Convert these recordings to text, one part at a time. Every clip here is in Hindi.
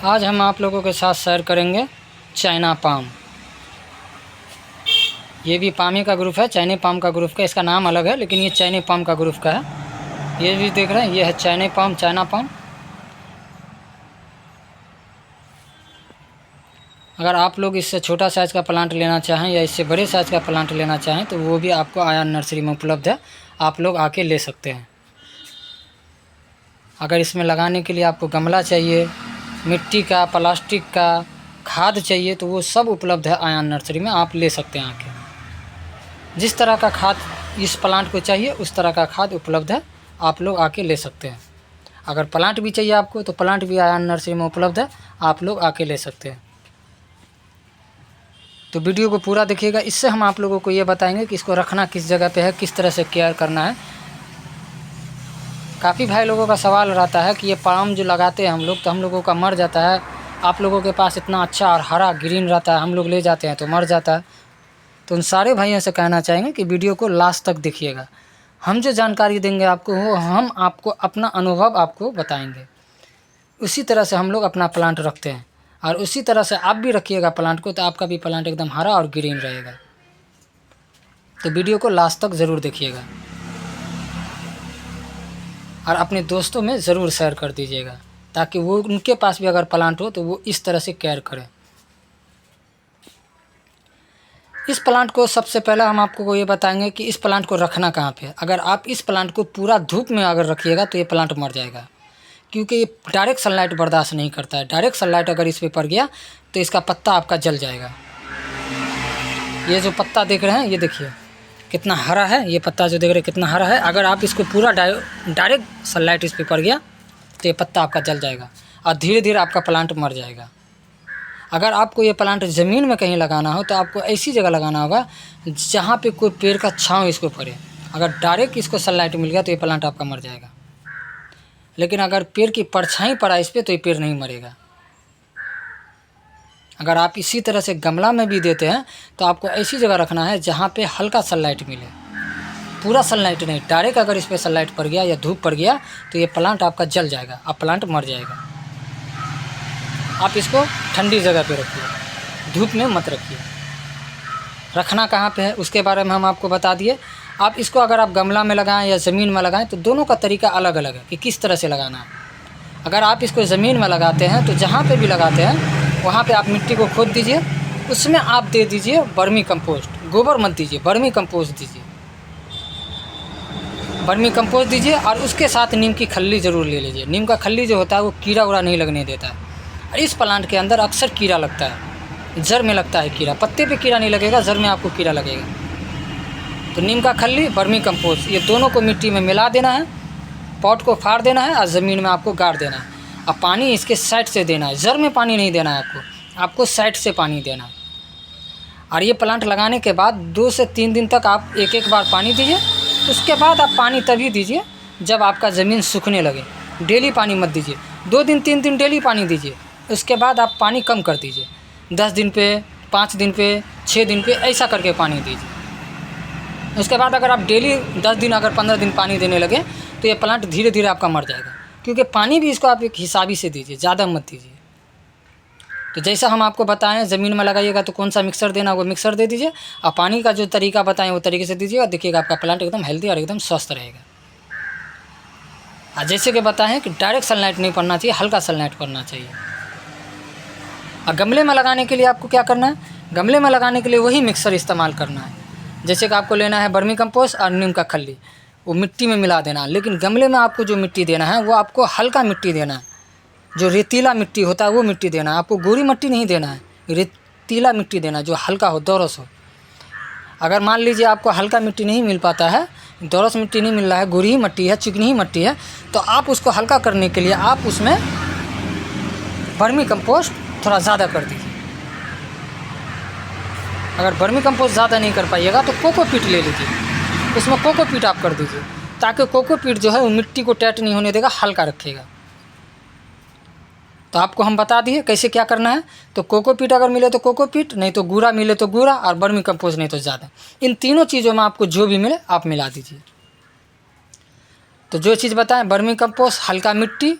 आज हम आप लोगों के साथ शेयर करेंगे चाइना पाम। ये भी पामी का ग्रुप है, चाइना पाम का ग्रुप का। इसका नाम अलग है लेकिन ये चाइना पाम का ग्रुप का है। ये भी देख रहे हैं, ये है चाइना पाम। अगर आप लोग इससे छोटा साइज़ का प्लांट लेना चाहें या इससे बड़े साइज़ का प्लांट लेना चाहें तो वो भी आपको आयान नर्सरी में उपलब्ध है, आप लोग आके ले सकते हैं। अगर इसमें लगाने के लिए आपको गमला चाहिए, मिट्टी का, प्लास्टिक का, खाद चाहिए तो वो सब उपलब्ध है आयान नर्सरी में, आप ले सकते हैं आके। जिस तरह का खाद इस प्लांट को चाहिए उस तरह का खाद उपलब्ध है, आप लोग आके ले सकते हैं। अगर प्लांट भी चाहिए आपको तो प्लांट भी आयान नर्सरी में उपलब्ध है, आप लोग आके ले सकते हैं। तो वीडियो को पूरा देखिएगा। इससे हम आप लोगों को ये बताएंगे कि इसको रखना किस जगह पे है, किस तरह से केयर करना है। काफ़ी भाई लोगों का सवाल रहता है कि ये पाम जो लगाते हैं हम लोग तो हम लोगों का मर जाता है, आप लोगों के पास इतना अच्छा और हरा ग्रीन रहता है, हम लोग ले जाते हैं तो मर जाता है। तो उन सारे भाइयों से कहना चाहेंगे कि वीडियो को लास्ट तक देखिएगा। हम जो जानकारी देंगे आपको वो हम आपको अपना अनुभव आपको बताएंगे। उसी तरह से हम लोग अपना प्लांट रखते हैं और उसी तरह से आप भी रखिएगा प्लांट को, तो आपका भी प्लांट एकदम हरा और ग्रीन रहेगा। तो वीडियो को लास्ट तक ज़रूर देखिएगा और अपने दोस्तों में ज़रूर शेयर कर दीजिएगा ताकि वो उनके पास भी अगर प्लांट हो तो वो इस तरह से केयर करें। इस प्लांट को सबसे पहले हम आपको ये बताएंगे कि इस प्लांट को रखना कहाँ पे है। अगर आप इस प्लांट को पूरा धूप में अगर रखिएगा तो ये प्लांट मर जाएगा, क्योंकि ये डायरेक्ट सनलाइट बर्दाश्त नहीं करता है। डायरेक्ट सनलाइट अगर इस पे पड़ गया तो इसका पत्ता आपका जल जाएगा। ये जो पत्ता देख रहे हैं ये देखिए कितना हरा है, ये पत्ता जो देख रहे हैं कितना हरा है। अगर आप इसको पूरा डायरेक्ट सनलाइट इस पे पड़ गया तो ये पत्ता आपका जल जाएगा और धीरे धीरे आपका प्लांट मर जाएगा। अगर आपको ये प्लांट ज़मीन में कहीं लगाना हो तो आपको ऐसी जगह लगाना होगा जहाँ पे कोई पेड़ का छांव इसको पड़े। अगर डायरेक्ट इसको सनलाइट मिल गया तो ये प्लांट आपका मर जाएगा, लेकिन अगर पेड़ की परछाई पड़ा इस पर तो ये पेड़ नहीं मरेगा। अगर आप इसी तरह से गमला में भी देते हैं तो आपको ऐसी जगह रखना है जहाँ पे हल्का सनलाइट मिले, पूरा सनलाइट नहीं। डायरेक्ट अगर इस पर सनलाइट पड़ गया या धूप पड़ गया तो ये प्लांट आपका जल जाएगा, अब प्लांट मर जाएगा। आप इसको ठंडी जगह पे रखिए, धूप में मत रखिए। रखना कहाँ पे है उसके बारे में हम आपको बता दिए। आप इसको अगर आप गमला में लगाएं या ज़मीन में लगाएं तो दोनों का तरीका अलग अलग है कि किस तरह से लगाना है। अगर आप इसको ज़मीन में लगाते हैं तो जहाँ पे भी लगाते हैं वहाँ पे आप मिट्टी को खोद दीजिए, उसमें आप दे दीजिए वर्मी कंपोस्ट। गोबर मत दीजिए, वर्मी कंपोस्ट दीजिए। वर्मी कंपोस्ट दीजिए और उसके साथ नीम की खल्ली ज़रूर ले लीजिए। नीम का खल्ली जो होता है वो कीड़ा उड़ा नहीं लगने देता है। और इस प्लांट के अंदर अक्सर कीड़ा लगता है, जड़ में लगता है कीड़ा। पत्ते पे कीड़ा नहीं लगेगा, जड़ में आपको कीड़ा लगेगा। तो नीम का खल्ली, वर्मी कंपोस्ट, ये दोनों को मिट्टी में मिला देना है, पॉट को फाड़ देना है और ज़मीन में आपको गाड़ देना है। अब पानी इसके साइड से देना है, जड़ में पानी नहीं देना है आपको साइड से पानी देना है। और ये प्लांट लगाने के बाद 2 से 3 दिन तक आप एक बार पानी दीजिए। उसके बाद आप पानी तभी दीजिए जब आपका ज़मीन सूखने लगे। डेली पानी मत दीजिए, 2 दिन 3 दिन डेली पानी दीजिए। उसके बाद आप पानी कम कर दीजिए, 10 दिन पे, 5 दिन पे, 6 दिन पे, ऐसा करके पानी दीजिए। उसके बाद अगर आप डेली 10 दिन अगर 15 दिन पानी देने लगे तो ये प्लांट धीरे धीरे आपका मर जाएगा, क्योंकि पानी भी इसको आप एक हिसाबी से दीजिए, ज़्यादा मत दीजिए। तो जैसा हम आपको बताएं ज़मीन में लगाइएगा तो कौन सा मिक्सर देना वो मिक्सर दे दीजिए, और पानी का जो तरीका बताएं वो तरीके से दीजिए, और देखिएगा आपका प्लांट एकदम हेल्दी और एकदम स्वस्थ रहेगा। और जैसे कि बताएं कि डायरेक्ट सनलाइट नहीं पड़ना चाहिए, हल्का सनलाइट पड़ना चाहिए। और गमले में लगाने के लिए आपको क्या करना है, गमले में लगाने के लिए वही मिक्सर इस्तेमाल करना है। जैसे कि आपको लेना है वर्मी कंपोस्ट और नीम का खल्ली, वो मिट्टी में मिला देना है। लेकिन गमले में आपको जो मिट्टी देना है वो आपको हल्का मिट्टी देना है, जो रेतीला मिट्टी होता है वो मिट्टी देना है। आपको गोरी मिट्टी नहीं देना है, रेतीला मिट्टी देना है जो हल्का हो, दोरस हो। अगर मान लीजिए आपको हल्का मिट्टी नहीं मिल पाता है, दोरस मिट्टी नहीं मिल रहा है, गोरी ही मिट्टी है, चिकनी ही मिट्टी है, तो आप उसको हल्का करने के लिए आप उसमें वर्मी कंपोस्ट थोड़ा ज़्यादा कर दीजिए। अगर वर्मी कंपोस्ट ज़्यादा नहीं कर पाइएगा तो कोकोपीट ले लीजिए, उसमें कोकोपीट आप कर दीजिए, ताकि कोकोपीट जो है वो मिट्टी को टाइट नहीं होने देगा, हल्का रखेगा। तो आपको हम बता दिए कैसे क्या करना है। तो कोकोपीट अगर मिले तो कोकोपीट, नहीं तो गूरा मिले तो गूरा, और वर्मी कंपोस्ट नहीं तो ज़्यादा। इन तीनों चीज़ों में आपको जो भी मिले आप मिला दीजिए। तो जो चीज़ बताएं, वर्मी कंपोस्ट, हल्का मिट्टी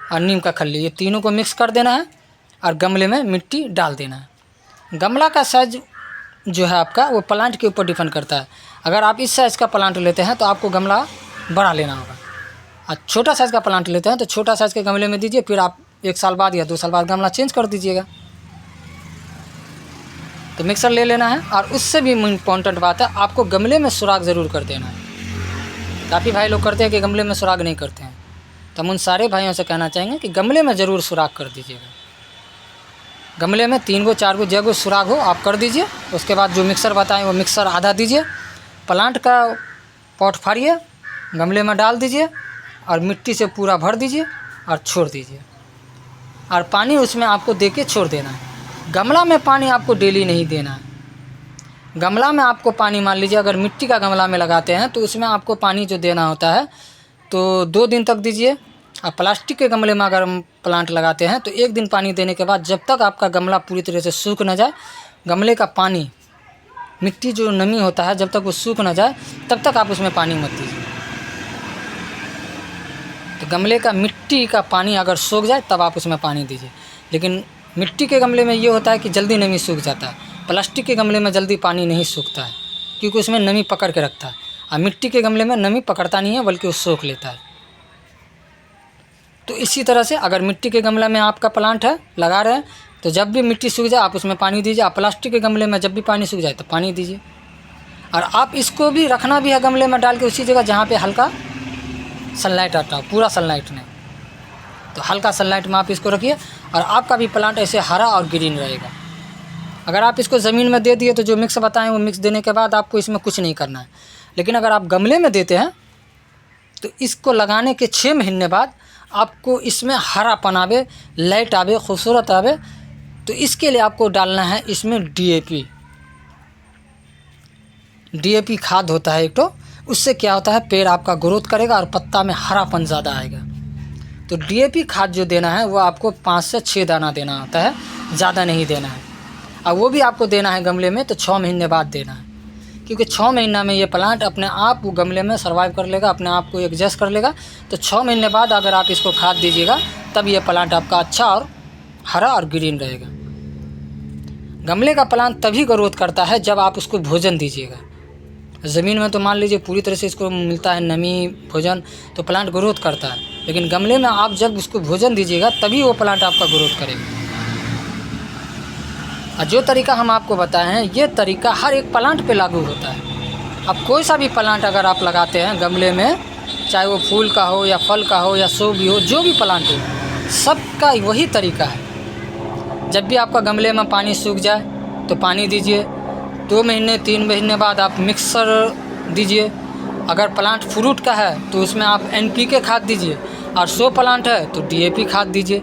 और नीम का खल्ली, ये तीनों को मिक्स कर देना है। और गमले में मिट्टी डाल देना है। गमला का साइज जो है आपका वो प्लांट के ऊपर डिपेंड करता है। अगर आप इस साइज़ का प्लांट लेते हैं तो आपको गमला बड़ा लेना होगा, और छोटा साइज़ का प्लांट लेते हैं तो छोटा साइज़ के गमले में दीजिए, फिर आप 1 साल बाद या 2 साल बाद गमला चेंज कर दीजिएगा। तो मिक्सर ले लेना है, और उससे भी इम्पोर्टेंट बात है, आपको गमले में सुराख ज़रूर कर देना है। काफ़ी भाई लोग करते हैं कि गमले में सुराख नहीं करते हैं, तो हम उन सारे भाइयों से कहना चाहेंगे कि गमले में ज़रूर सुराख कर दीजिएगा। गमले में 3 गो 4 गो जगह सुराख हो आप कर दीजिए। उसके बाद जो मिक्सर बताएं वो मिक्सर आधा दीजिए, प्लांट का पॉट फाड़िए, गमले में डाल दीजिए और मिट्टी से पूरा भर दीजिए और छोड़ दीजिए, और पानी उसमें आपको दे के छोड़ देना है। गमला में पानी आपको डेली नहीं देना है। गमला में आपको पानी, मान लीजिए अगर मिट्टी का गमला में लगाते हैं तो उसमें आपको पानी जो देना होता है तो 2 दिन तक दीजिए, और प्लास्टिक के गमले में अगर हम प्लांट लगाते हैं तो 1 दिन पानी देने के बाद जब तक आपका गमला पूरी तरह से सूख न जाए, गमले का पानी, मिट्टी जो नमी होता है, जब तक वो सूख न जाए तब तक आप उसमें पानी मत दीजिए। तो गमले का मिट्टी का पानी अगर सूख जाए तब आप उसमें पानी दीजिए। लेकिन मिट्टी के गमले में ये होता है कि जल्दी नमी सूख जाता है, प्लास्टिक के गमले में जल्दी पानी नहीं सूखता है क्योंकि उसमें नमी पकड़ के रखता है, और मिट्टी के गमले में नमी पकड़ता नहीं है बल्कि वो सोख लेता है। तो इसी तरह से अगर मिट्टी के गमले में आपका प्लांट है, लगा रहे हैं, तो जब भी मिट्टी सूख जाए आप उसमें पानी दीजिए। आप प्लास्टिक के गमले में जब भी पानी सूख जाए तो पानी दीजिए। और आप इसको भी रखना भी है गमले में डाल के उसी जगह जहाँ पे हल्का सनलाइट आता है, पूरा सनलाइट नहीं, तो हल्का सनलाइट में आप इसको रखिए, और आपका भी प्लांट ऐसे हरा और ग्रीन रहेगा। अगर आप इसको ज़मीन में दे दिए तो जो मिक्स बताएं वो मिक्स देने के बाद आपको इसमें कुछ नहीं करना है। लेकिन अगर आप गमले में देते हैं तो इसको लगाने के 6 महीने बाद आपको इसमें हरापन आवे, लाइट आवे, खूबसूरत आवे, तो इसके लिए आपको डालना है इसमें डीएपी खाद होता है एक। तो उससे क्या होता है, पेड़ आपका ग्रोथ करेगा और पत्ता में हरापन ज़्यादा आएगा। तो डीएपी खाद जो देना है वो आपको 5 से 6 दाना देना होता है, ज़्यादा नहीं देना है। और वो भी आपको देना है गमले में तो 6 महीने बाद देना है, क्योंकि 6 महीना में ये प्लांट अपने आप वो गमले में सर्वाइव कर लेगा, अपने आप को एडजस्ट कर लेगा। तो 6 महीने बाद अगर आप इसको खाद दीजिएगा तब ये प्लांट आपका अच्छा और हरा और ग्रीन रहेगा। गमले का प्लांट तभी ग्रोथ करता है जब आप उसको भोजन दीजिएगा। ज़मीन में तो मान लीजिए पूरी तरह से इसको मिलता है नमी, भोजन, तो प्लांट ग्रोथ करता है। लेकिन गमले में आप जब उसको भोजन दीजिएगा तभी वो प्लांट आपका ग्रोथ करेगा। और जो तरीका हम आपको बताए हैं ये तरीका हर एक प्लांट पे लागू होता है। अब कोई सा भी प्लांट अगर आप लगाते हैं गमले में, चाहे वो फूल का हो या फल का हो या शो भी हो, जो भी प्लांट हो, सबका वही तरीका है। जब भी आपका गमले में पानी सूख जाए तो पानी दीजिए। 2 महीने 3 महीने बाद आप मिक्सर दीजिए। अगर प्लांट फ्रूट का है तो उसमें आप NPK खाद दीजिए, और शो प्लांट है तो DAP खाद दीजिए।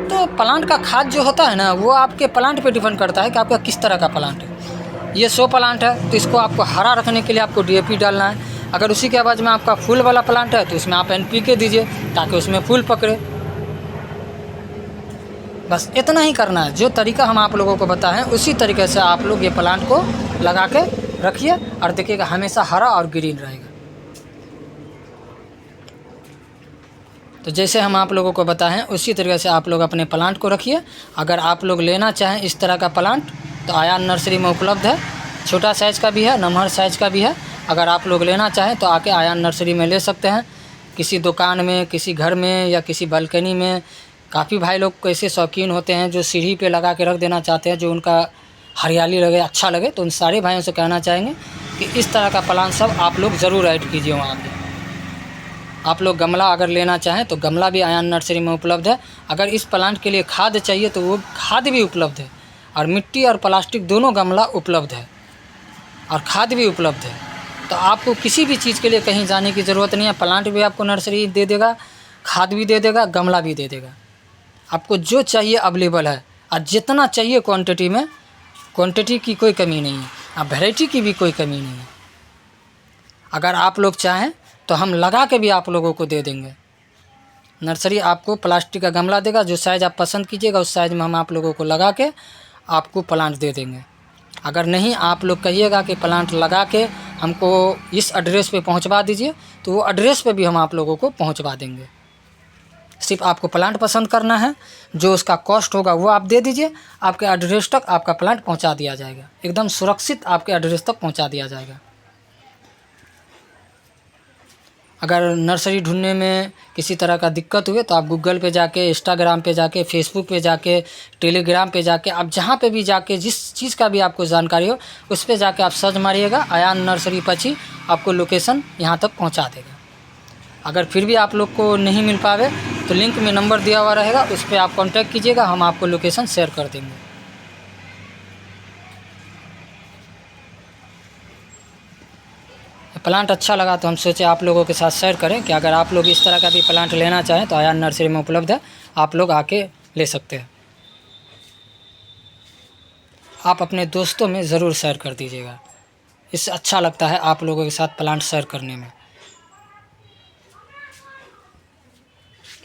तो प्लांट का खाद जो होता है ना वो आपके प्लांट पे डिपेंड करता है कि आपका किस तरह का प्लांट है। ये शो प्लांट है तो इसको आपको हरा रखने के लिए आपको DAP डालना है। अगर उसी के आवाज़ में आपका फूल वाला प्लांट है तो उसमें आप NPK दीजिए ताकि उसमें फूल पकड़े। बस इतना ही करना है। जो तरीका हम आप लोगों को बताएं उसी तरीके से आप लोग ये प्लांट को लगा के रखिए और देखिएगा हमेशा हरा और ग्रीन रहेगा। तो जैसे हम आप लोगों को बताएं उसी तरीके से आप लोग अपने प्लांट को रखिए। अगर आप लोग लेना चाहें इस तरह का प्लांट तो आयान नर्सरी में उपलब्ध है। छोटा साइज़ का भी है, नमहर साइज़ का भी है। अगर आप लोग लेना चाहें तो आके आयान नर्सरी में ले सकते हैं। किसी दुकान में, किसी घर में या किसी बालकनी में। काफ़ी भाई लोग ऐसे शौकीन होते हैं जो सीढ़ी पे लगा के रख देना चाहते हैं, जो उनका हरियाली लगे, अच्छा लगे। तो उन सारे भाइयों से कहना चाहेंगे कि इस तरह का प्लांट सब आप लोग ज़रूर ऐड कीजिए वहाँ पे। आप लोग गमला अगर लेना चाहें तो गमला भी आयान नर्सरी में उपलब्ध है। अगर इस प्लांट के लिए खाद चाहिए तो वो खाद भी उपलब्ध है, और मिट्टी और प्लास्टिक दोनों गमला उपलब्ध है और खाद भी उपलब्ध है। तो आपको किसी भी चीज़ के लिए कहीं जाने की ज़रूरत नहीं है। प्लांट भी आपको नर्सरी दे देगा, खाद भी दे देगा, गमला भी दे देगा। आपको जो चाहिए अवेलेबल है, और जितना चाहिए क्वांटिटी में, क्वांटिटी की कोई कमी नहीं है और वैरायटी की भी कोई कमी नहीं है। अगर आप लोग चाहें तो हम लगा के भी आप लोगों को दे देंगे। नर्सरी आपको प्लास्टिक का गमला देगा, जो साइज़ आप पसंद कीजिएगा उस साइज़ में हम आप लोगों को लगा के आपको प्लांट दे देंगे। अगर नहीं आप लोग कहिएगा कि प्लांट लगा के हमको इस एड्रेस पे पहुंचवा दीजिए तो वो एड्रेस पे भी हम आप लोगों को पहुंचवा देंगे। सिर्फ आपको प्लांट पसंद करना है, जो उसका कॉस्ट होगा वो आप दे दीजिए, आपके एड्रेस तक आपका प्लांट पहुंचा दिया जाएगा, एकदम सुरक्षित आपके एड्रेस तक पहुंचा दिया जाएगा। अगर नर्सरी ढूंढने में किसी तरह का दिक्कत हुए तो आप गूगल पे जाके, इंस्टाग्राम पे जाके, फेसबुक पे जाके, टेलीग्राम पे जाके, आप जहाँ पे भी जाके जिस चीज़ का भी आपको जानकारी हो उस पे जाके आप सर्च मारिएगा, अयान नर्सरी पची आपको लोकेशन यहाँ तक पहुँचा देगा। अगर फिर भी आप लोग को नहीं मिल पावे तो लिंक में नंबर दिया हुआ रहेगा, उस पर आप कॉन्टैक्ट कीजिएगा, हम आपको लोकेशन शेयर कर देंगे। प्लांट अच्छा लगा तो हम सोचे आप लोगों के साथ शेयर करें कि अगर आप लोग इस तरह का भी प्लांट लेना चाहें तो अयान नर्सरी में उपलब्ध है, आप लोग आके ले सकते हैं। आप अपने दोस्तों में ज़रूर शेयर कर दीजिएगा, इससे अच्छा लगता है आप लोगों के साथ प्लांट शेयर करने में।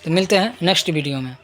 तो मिलते हैं नेक्स्ट वीडियो में।